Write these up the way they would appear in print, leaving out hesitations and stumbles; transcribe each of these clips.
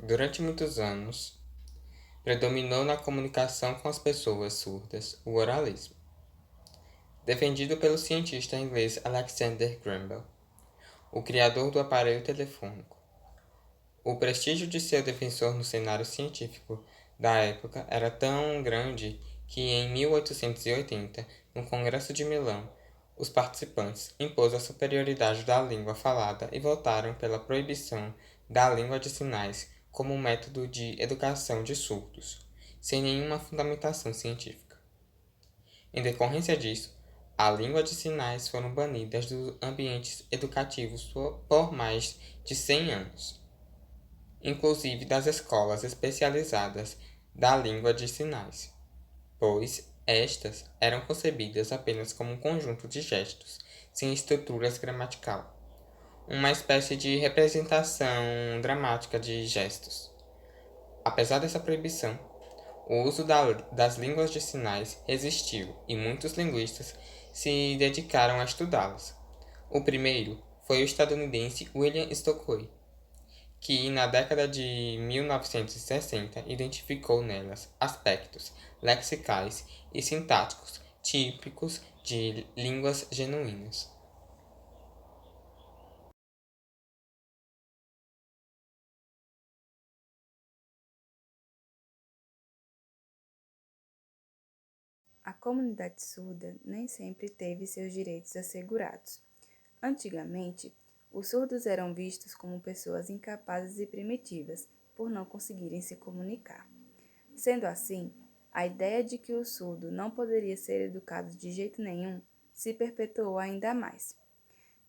Durante muitos anos, predominou na comunicação com as pessoas surdas o oralismo, defendido pelo cientista inglês Alexander Graham Bell, o criador do aparelho telefônico. O prestígio de seu defensor no cenário científico da época era tão grande que, em 1880, no Congresso de Milão, os participantes impôs a superioridade da língua falada e votaram pela proibição da língua de sinais como método de educação de surdos, sem nenhuma fundamentação científica. Em decorrência disso, a língua de sinais foram banidas dos ambientes educativos por mais de 100 anos, inclusive das escolas especializadas da língua de sinais, pois estas eram concebidas apenas como um conjunto de gestos, sem estruturas gramatical, uma espécie de representação dramática de gestos. Apesar dessa proibição, o uso das línguas de sinais resistiu e muitos linguistas se dedicaram a estudá-las. O primeiro foi o estadunidense William Stockwell, que na década de 1960 identificou nelas aspectos lexicais e sintáticos típicos de línguas genuínas. A comunidade surda nem sempre teve seus direitos assegurados. Antigamente, os surdos eram vistos como pessoas incapazes e primitivas por não conseguirem se comunicar. Sendo assim, a ideia de que o surdo não poderia ser educado de jeito nenhum se perpetuou ainda mais.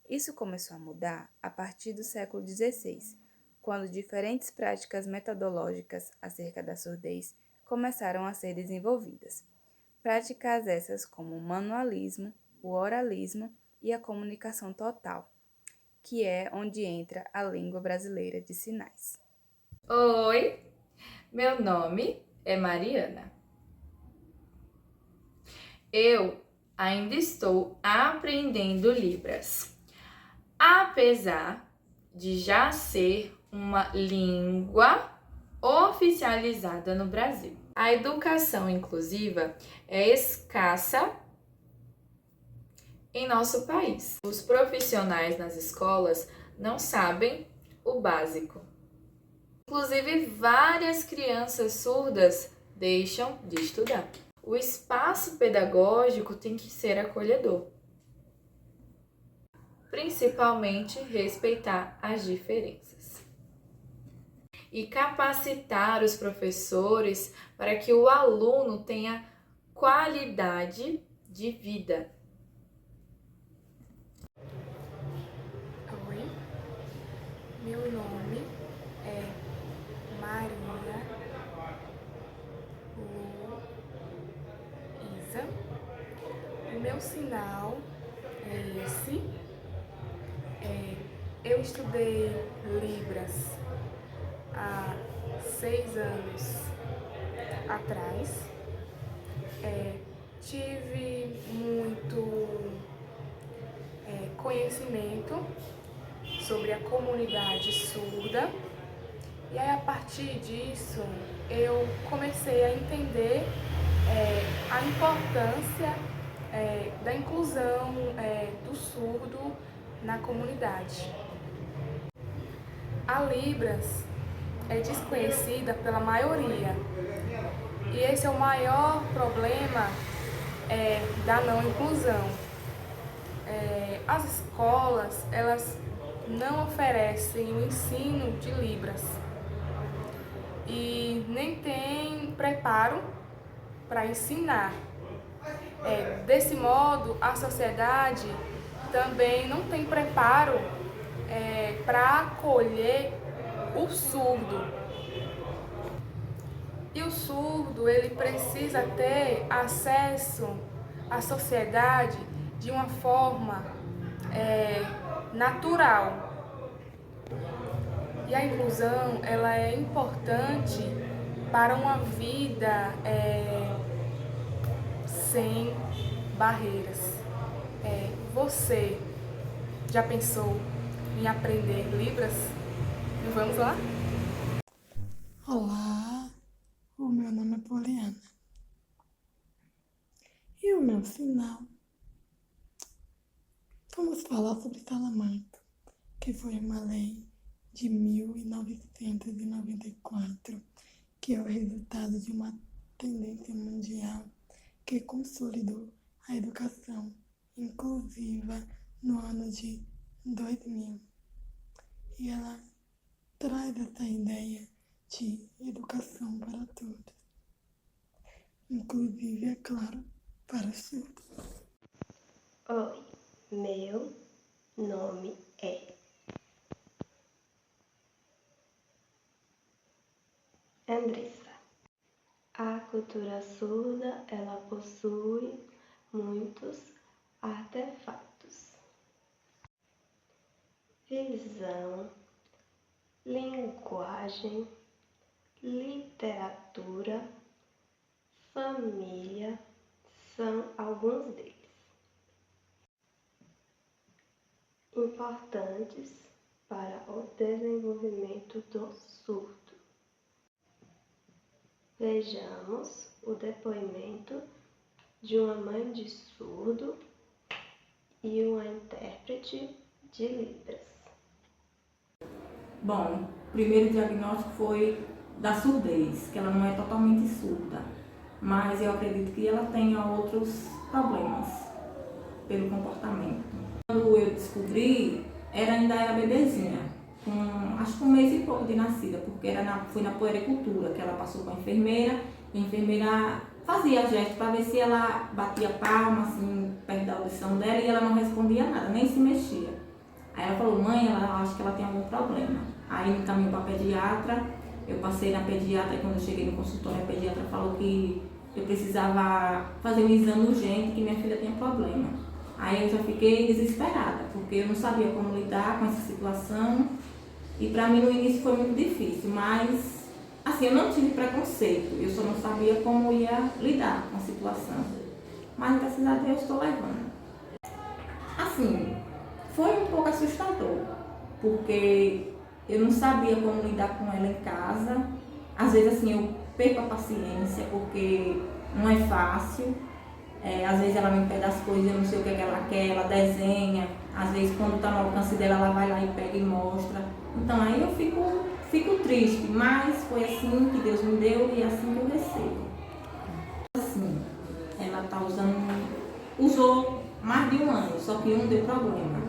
Isso começou a mudar a partir do século XVI, quando diferentes práticas metodológicas acerca da surdez começaram a ser desenvolvidas. Práticas essas como o manualismo, o oralismo e a comunicação total, que é onde entra a língua brasileira de sinais. Oi, meu nome é Mariana. Eu ainda estou aprendendo Libras, apesar de já ser uma língua oficializada no Brasil. A educação inclusiva é escassa em nosso país. Os profissionais nas escolas não sabem o básico. Inclusive, várias crianças surdas deixam de estudar. O espaço pedagógico tem que ser acolhedor, principalmente respeitar as diferenças e capacitar os professores para que o aluno tenha qualidade de vida. Oi, meu nome é Maria Luísa. O meu sinal é esse. Eu estudei Libras há 6 anos atrás. Tive muito conhecimento sobre a comunidade surda, e aí a partir disso eu comecei a entender a importância da inclusão do surdo na comunidade. A Libras é desconhecida pela maioria, e esse é o maior problema da não inclusão. As escolas, elas não oferecem o ensino de Libras e nem tem preparo para ensinar. Desse modo, a sociedade também não tem preparo para acolher o surdo. E o surdo, ele precisa ter acesso à sociedade de uma forma natural. E a inclusão, ela é importante para uma vida sem barreiras. Você já pensou em aprender Libras? Vamos lá? Olá, o meu nome é Poliana. E o meu sinal? Vamos falar sobre Salamanca, que foi uma lei de 1994, que é o resultado de uma tendência mundial que consolidou a educação inclusiva no ano de 2000. E ela traz essa ideia de educação para todos, inclusive, é claro, para os surdos. Oi, meu nome é Andressa. A cultura surda, ela possui muitos artefatos. Visão, linguagem, literatura, família são alguns deles. Importantes para o desenvolvimento do surdo. Vejamos o depoimento de uma mãe de surdo e uma intérprete de Libras. Bom, o primeiro diagnóstico foi da surdez, que ela não é totalmente surda, mas eu acredito que ela tenha outros problemas pelo comportamento. Quando eu descobri, ainda era bebezinha, acho que 1 mês e pouco de nascida, porque foi na puericultura que ela passou com a enfermeira, e a enfermeira fazia gesto para ver se ela batia palma, assim, perto da audição dela, e ela não respondia nada, nem se mexia. Aí ela falou, mãe, ela acha que ela tem algum problema. Aí me encaminhou para a pediatra, eu passei na pediatra, e quando eu cheguei no consultório, a pediatra falou que eu precisava fazer um exame urgente, que minha filha tinha problema. Aí eu já fiquei desesperada, porque eu não sabia como lidar com essa situação, e para mim no início foi muito difícil, mas assim, eu não tive preconceito, eu só não sabia como ia lidar com a situação. Mas graças a Deus estou levando. Assim, foi um pouco assustador, porque eu não sabia como lidar com ela em casa. Às vezes assim, eu perco a paciência, porque não é fácil. Às vezes ela me pede as coisas, eu não sei o que ela quer, ela desenha. Às vezes quando está no alcance dela, ela vai lá e pega e mostra. Então aí eu fico triste, mas foi assim que Deus me deu e é assim que eu recebo. Assim, ela usou mais de 1 ano, só que deu problema.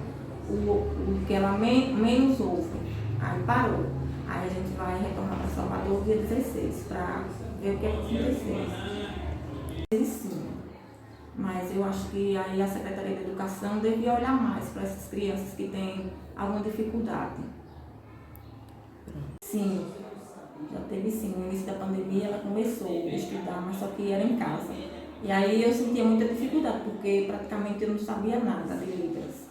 O que ela menos ouve, aí parou. Aí a gente vai retornar para Salvador dia 16 para ver o que aconteceu. Sim, mas eu acho que aí a Secretaria de Educação devia olhar mais para essas crianças que têm alguma dificuldade. Sim, já teve sim. No início da pandemia ela começou a estudar, mas só que era em casa. E aí eu sentia muita dificuldade, porque praticamente eu não sabia nada de Libras.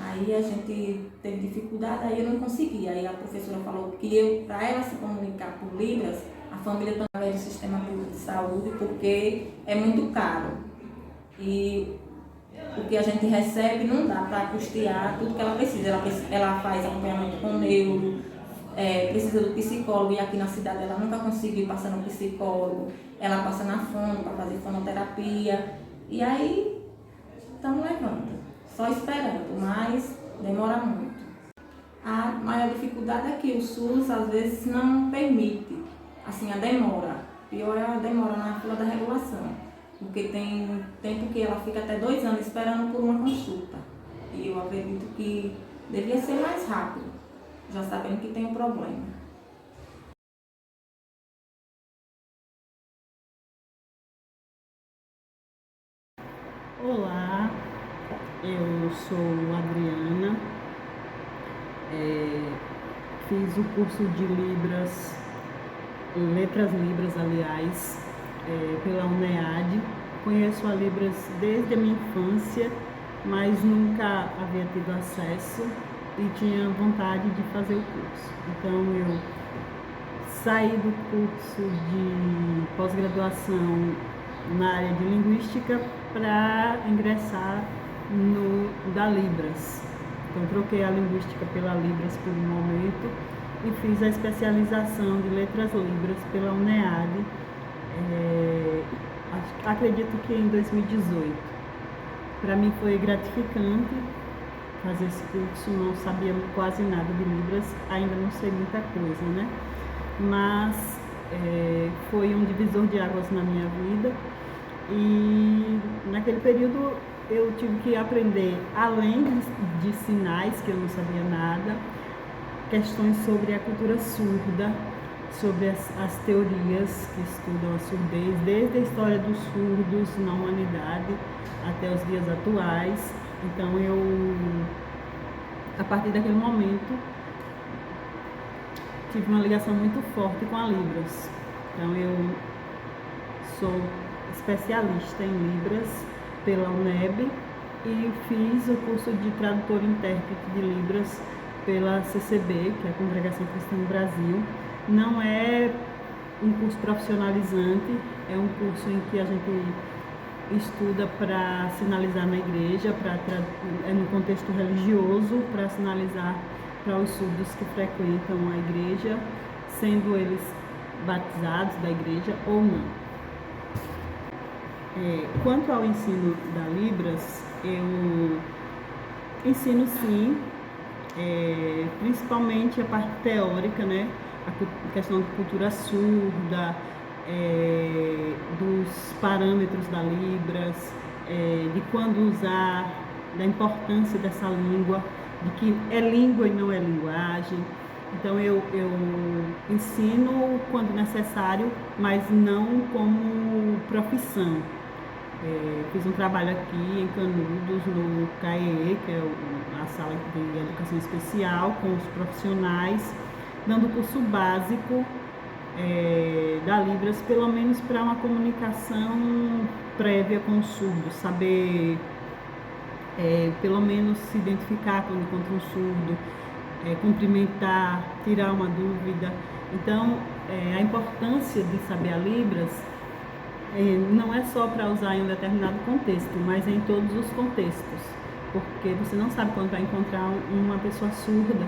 Aí a gente teve dificuldade, aí eu não conseguia. Aí a professora falou que para ela se comunicar por Libras, a família também vai do sistema público de saúde, porque é muito caro. E o que a gente recebe não dá para custear tudo que ela precisa. Ela faz acompanhamento com neuro, precisa do psicólogo, e aqui na cidade ela nunca conseguiu passar no psicólogo. Ela passa na fono para fazer fonoterapia. E aí estamos levando. Só esperando, mas demora muito. A maior dificuldade é que o SUS às vezes não permite, assim, a demora. Pior é a demora na fila da regulação, porque tem tempo que ela fica até 2 anos esperando por uma consulta. E eu acredito que devia ser mais rápido, já sabendo que tem um problema. Olá, eu sou Adriana, fiz o curso de Libras, Letras Libras, aliás, pela UNEAD. Conheço a Libras desde a minha infância, mas nunca havia tido acesso e tinha vontade de fazer o curso. Então eu saí do curso de pós-graduação na área de linguística para ingressar no da Libras. Então troquei a linguística pela Libras por um momento e fiz a especialização de Letras Libras pela UNEAD, acredito que em 2018. Para mim foi gratificante fazer esse curso, não sabia quase nada de Libras, ainda não sei muita coisa, né? Mas foi um divisor de águas na minha vida, e naquele período eu tive que aprender, além de sinais, que eu não sabia nada, questões sobre a cultura surda, sobre as teorias que estudam a surdez, desde a história dos surdos na humanidade até os dias atuais. Então a partir daquele momento, tive uma ligação muito forte com a Libras. Então eu sou especialista em Libras pela UNEB e fiz o curso de tradutor e intérprete de Libras pela CCB, que é a Congregação Cristã do Brasil. Não é um curso profissionalizante, é um curso em que a gente estuda para sinalizar na igreja, é no contexto religioso, para sinalizar para os surdos que frequentam a igreja, sendo eles batizados da igreja ou não. Quanto ao ensino da Libras, eu ensino sim, principalmente a parte teórica, né? A questão de cultura surda, dos parâmetros da Libras, de quando usar, da importância dessa língua, de que é língua e não é linguagem. Então eu ensino quando necessário, mas não como profissão. Fiz um trabalho aqui em Canudos, no CAEE, que é a sala de educação especial, com os profissionais, dando curso básico da Libras, pelo menos para uma comunicação prévia com o surdo, saber pelo menos se identificar quando encontra um surdo, cumprimentar, tirar uma dúvida. Então, a importância de saber a Libras não é só para usar em um determinado contexto, mas em todos os contextos, porque você não sabe quando vai encontrar uma pessoa surda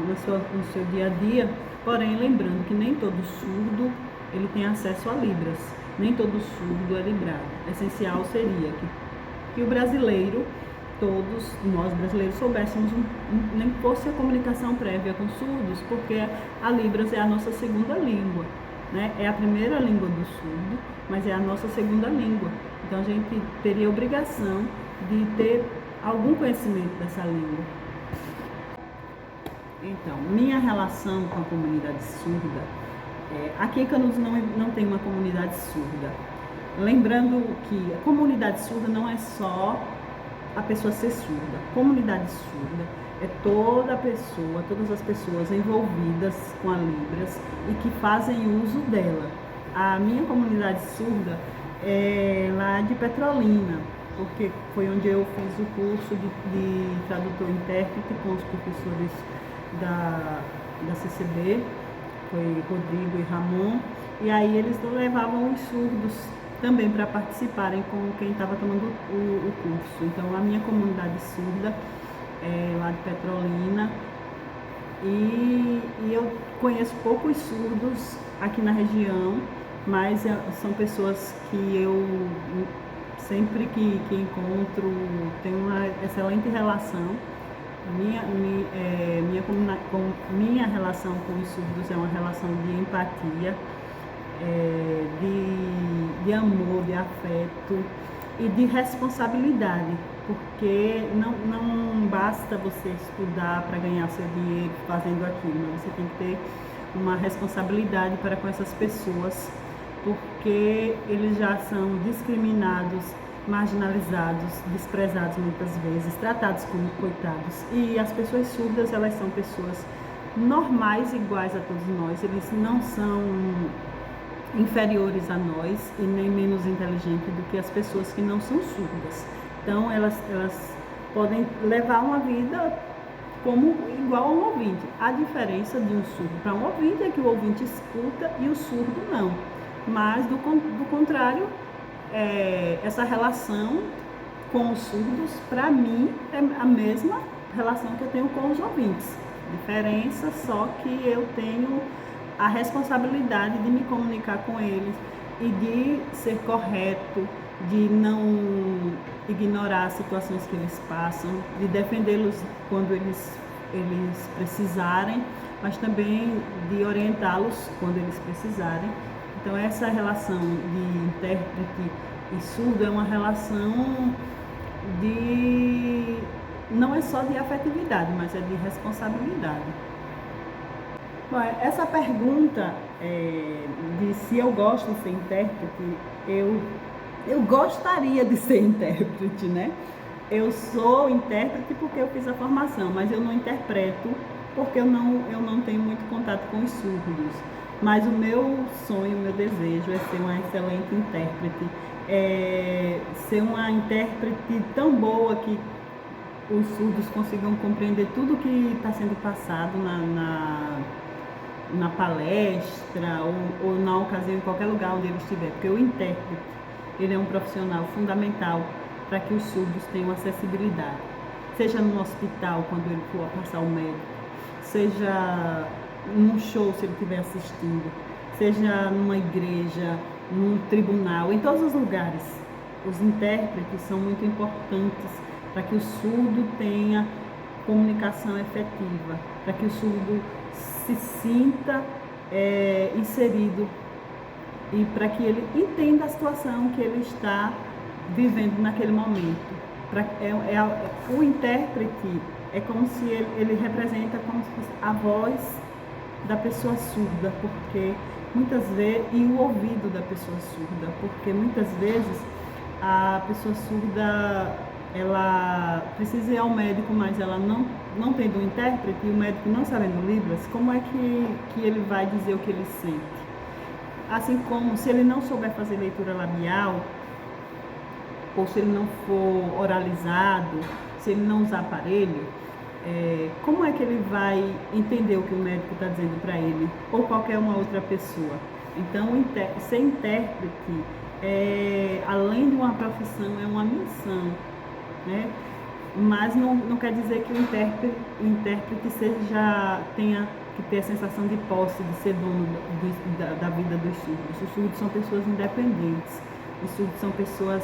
no seu dia a dia. Porém, lembrando que nem todo surdo ele tem acesso a Libras, nem todo surdo é librado. Essencial seria que o brasileiro, todos nós brasileiros, soubéssemos, nem que fosse a comunicação prévia com surdos, porque a Libras é a nossa segunda língua, né? É a primeira língua do surdo, mas é a nossa segunda língua. Então a gente teria a obrigação de ter algum conhecimento dessa língua. Então, minha relação com a comunidade surda, aqui em Canudos não tem uma comunidade surda. Lembrando que a comunidade surda não é só a pessoa ser surda. Comunidade surda é toda pessoa, todas as pessoas envolvidas com a Libras e que fazem uso dela. A minha comunidade surda é lá de Petrolina, porque foi onde eu fiz o curso de tradutor e intérprete com os professores da CCB, foi Rodrigo e Ramon, e aí eles levavam os surdos também para participarem com quem estava tomando o curso. Então a minha comunidade surda é lá de Petrolina, e eu conheço poucos surdos aqui na região, mas são pessoas que eu sempre que encontro tenho uma excelente relação. Minha relação com os surdos é uma relação de empatia, de amor, de afeto e de responsabilidade, porque não basta você estudar para ganhar seu dinheiro fazendo aquilo, mas você tem que ter uma responsabilidade para com essas pessoas, porque eles já são discriminados, marginalizados, desprezados muitas vezes, tratados como coitados. E as pessoas surdas, elas são pessoas normais, iguais a todos nós, eles não são inferiores a nós e nem menos inteligentes do que as pessoas que não são surdas. Então elas podem levar uma vida como igual a um ouvinte. A diferença de um surdo para um ouvinte é que o ouvinte escuta e o surdo não. Mas do contrário, essa relação com os surdos, para mim, é a mesma relação que eu tenho com os ouvintes. diferença, só que eu tenho a responsabilidade de me comunicar com eles e de ser correto, de não ignorar as situações que eles passam, de defendê-los quando eles precisarem, mas também de orientá-los quando eles precisarem. Então essa relação de intérprete e surdo é uma relação não é só de afetividade, mas é de responsabilidade. Bom, essa pergunta de se eu gosto de ser intérprete, eu gostaria de ser intérprete, né? Eu sou intérprete porque eu fiz a formação, mas eu não interpreto porque eu não tenho muito contato com os surdos. Mas o meu sonho, o meu desejo é ser uma excelente intérprete, ser uma intérprete tão boa que os surdos consigam compreender tudo que está sendo passado na palestra ou na ocasião, em qualquer lugar onde ele estiver, porque o intérprete, ele é um profissional fundamental para que os surdos tenham acessibilidade, seja no hospital, quando ele for passar o médico, seja num show, se ele estiver assistindo, seja numa igreja, num tribunal, em todos os lugares. Os intérpretes são muito importantes para que o surdo tenha comunicação efetiva, para que o surdo se sinta inserido e para que ele entenda a situação que ele está vivendo naquele momento. O intérprete é como se ele representa como se fosse a voz da pessoa surda, porque muitas vezes, e o ouvido da pessoa surda, porque muitas vezes a pessoa surda ela precisa ir ao médico, mas ela não tendo um intérprete e o médico não sabendo Libras, como é que ele vai dizer o que ele sente? Assim como se ele não souber fazer leitura labial, ou se ele não for oralizado, se ele não usar aparelho, como é que ele vai entender o que o médico está dizendo para ele, ou qualquer uma outra pessoa? Então, ser intérprete, além de uma profissão, é uma missão, né? Mas não quer dizer que o intérprete tenha que ter a sensação de posse, de ser dono da vida dos surdos. Os surdos são pessoas independentes, os surdos são pessoas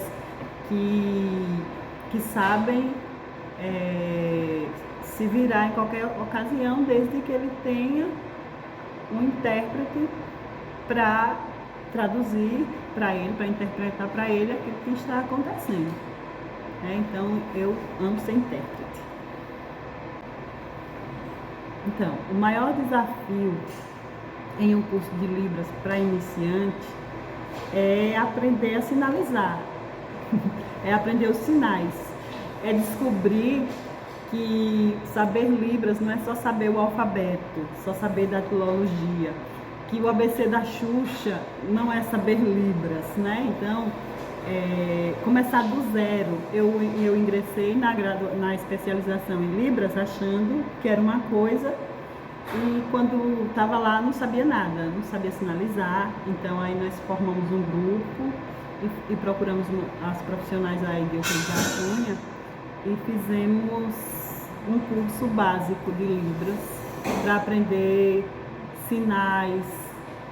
que sabem se virar em qualquer ocasião, desde que ele tenha um intérprete para traduzir para ele, para interpretar para ele aquilo que está acontecendo. Então, eu amo ser intérprete. Então, o maior desafio em um curso de Libras para iniciante é aprender a sinalizar, é aprender os sinais, é descobrir que saber Libras não é só saber o alfabeto, só saber da filologia, que o ABC da Xuxa não é saber Libras, né? Então, começar do zero. Eu ingressei na especialização em Libras achando que era uma coisa e quando estava lá não sabia nada, não sabia sinalizar. Então aí nós formamos um grupo e procuramos as profissionais aí de Euclides da Cunha e fizemos um curso básico de Libras para aprender sinais,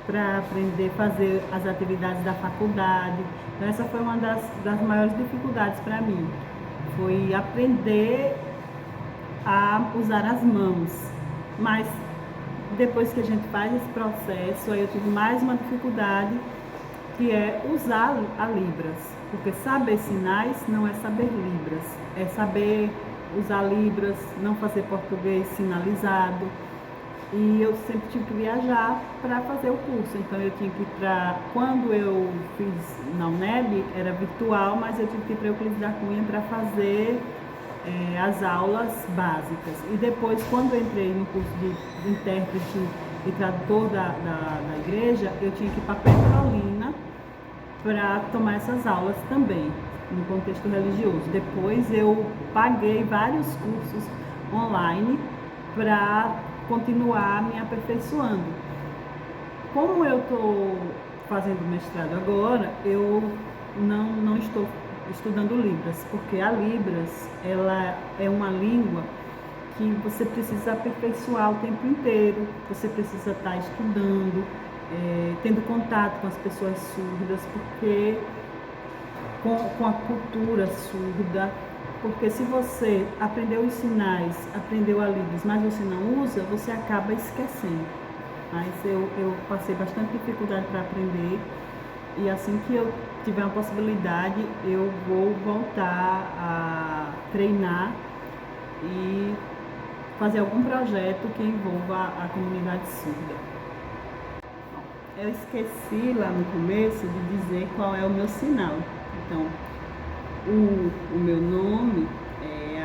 para aprender a fazer as atividades da faculdade. Então, essa foi uma das maiores dificuldades para mim, foi aprender a usar as mãos. Mas depois que a gente faz esse processo, aí eu tive mais uma dificuldade, que é usar a Libras, porque saber sinais não é saber Libras, é saber usar Libras, não fazer português sinalizado. E eu sempre tive que viajar para fazer o curso, então eu tinha que ir para... Quando eu fiz na UNEB, era virtual, mas eu tive que ir para Euclides da Cunha para fazer as aulas básicas. E depois, quando eu entrei no curso de intérprete e tradutor da igreja, eu tinha que ir para Petrolina para tomar essas aulas também, no contexto religioso. Depois eu paguei vários cursos online para continuar me aperfeiçoando. Como eu estou fazendo mestrado agora, eu não estou estudando Libras, porque a Libras ela é uma língua que você precisa aperfeiçoar o tempo inteiro, você precisa estar estudando, tendo contato com as pessoas surdas, porque com a cultura surda, porque se você aprendeu os sinais, aprendeu a Libras, mas você não usa, você acaba esquecendo. Mas eu passei bastante dificuldade para aprender, e assim que eu tiver uma possibilidade, eu vou voltar a treinar e fazer algum projeto que envolva a comunidade surda. Eu esqueci lá no começo de dizer qual é o meu sinal. Então, o meu nome é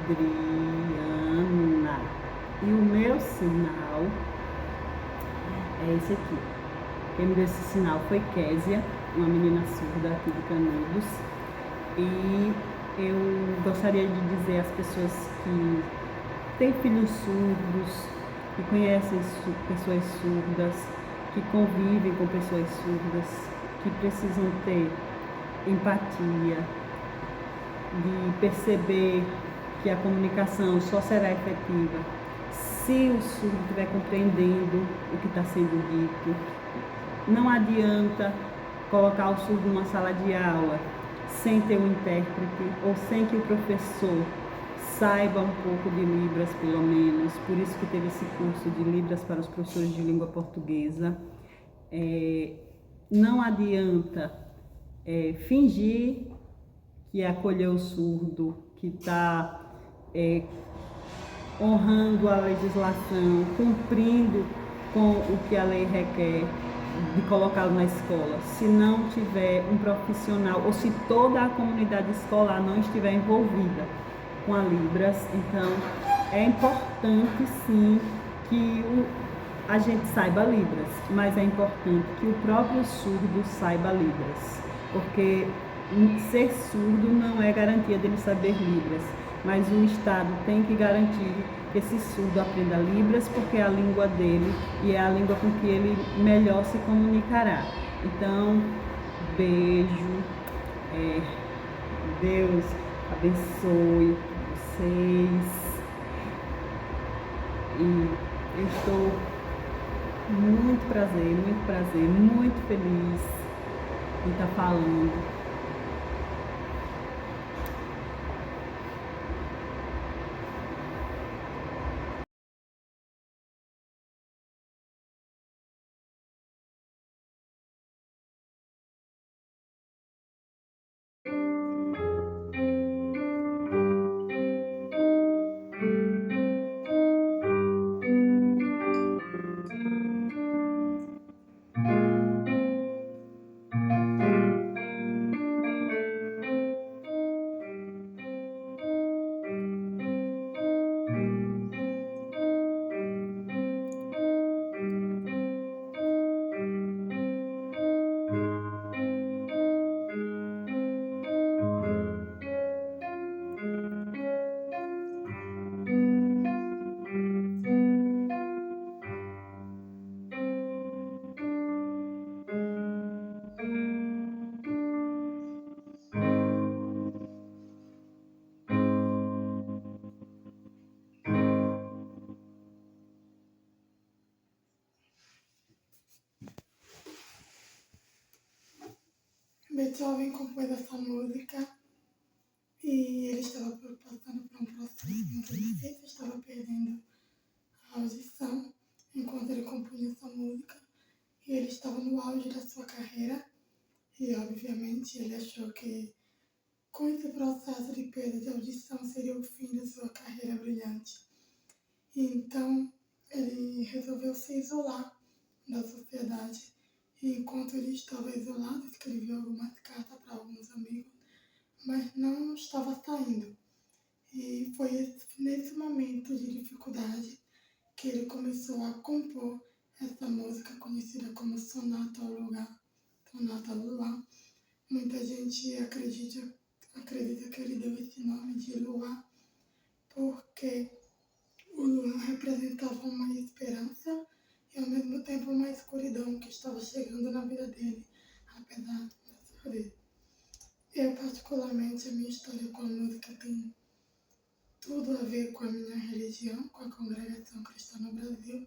Adriana e o meu sinal é esse aqui. Quem me deu esse sinal foi Késia, uma menina surda aqui de Canudos. E eu gostaria de dizer às pessoas que têm filhos surdos, que conhecem pessoas surdas, que convivem com pessoas surdas, que precisam ter empatia, de perceber que a comunicação só será efetiva se o surdo estiver compreendendo o que está sendo dito. Não adianta colocar o surdo numa sala de aula sem ter um intérprete ou sem que o professor saiba um pouco de Libras, pelo menos. Por isso que teve esse curso de Libras para os professores de língua portuguesa. Não adianta fingir que acolheu o surdo, que está honrando a legislação, cumprindo com o que a lei requer de colocá-lo na escola, se não tiver um profissional ou se toda a comunidade escolar não estiver envolvida com a Libras. Então é importante sim que a gente saiba Libras, mas é importante que o próprio surdo saiba Libras, porque ser surdo não é garantia dele saber Libras, mas o Estado tem que garantir que esse surdo aprenda Libras, porque é a língua dele e é a língua com que ele melhor se comunicará. Então, beijo, Deus abençoe vocês, e eu estou muito prazer, muito feliz em estar falando. Beethoven compôs essa música e ele estava passando por um processo muito difícil, estava perdendo a audição enquanto ele compunha essa música, e ele estava no auge da sua carreira e, obviamente, ele achou que com esse processo de perda de audição seria o fim da sua carreira brilhante. E então ele resolveu se isolar da sociedade. E enquanto ele estava isolado, escreveu algumas cartas para alguns amigos, mas não estava saindo. E foi nesse momento de dificuldade que ele começou a compor essa música conhecida como Sonata ao Luar. Sonata ao Luar. Muita gente acredita que ele deu esse nome de Luar porque o luar representava uma esperança e ao mesmo tempo uma escuridão que estava chegando na vida dele, apesar da surdez. Eu, particularmente, a minha história com a música tem tudo a ver com a minha religião, com a Congregação Cristã no Brasil.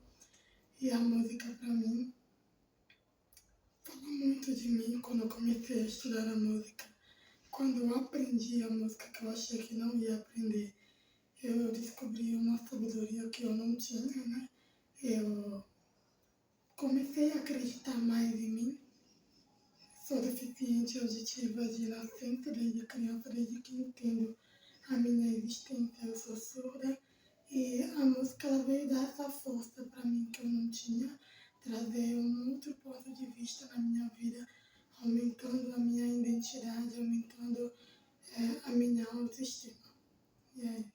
E a música, para mim, fala muito de mim quando eu comecei a estudar a música. Quando eu aprendi a música que eu achei que não ia aprender, eu descobri uma sabedoria que eu não tinha, né? Eu comecei a acreditar mais em mim. Sou deficiente auditiva de nascença, desde criança, desde que entendo a minha existência, eu sou surda. E a música ela veio dar essa força para mim que eu não tinha, trazer um outro ponto de vista na minha vida, aumentando a minha identidade, aumentando a minha autoestima. E é isso.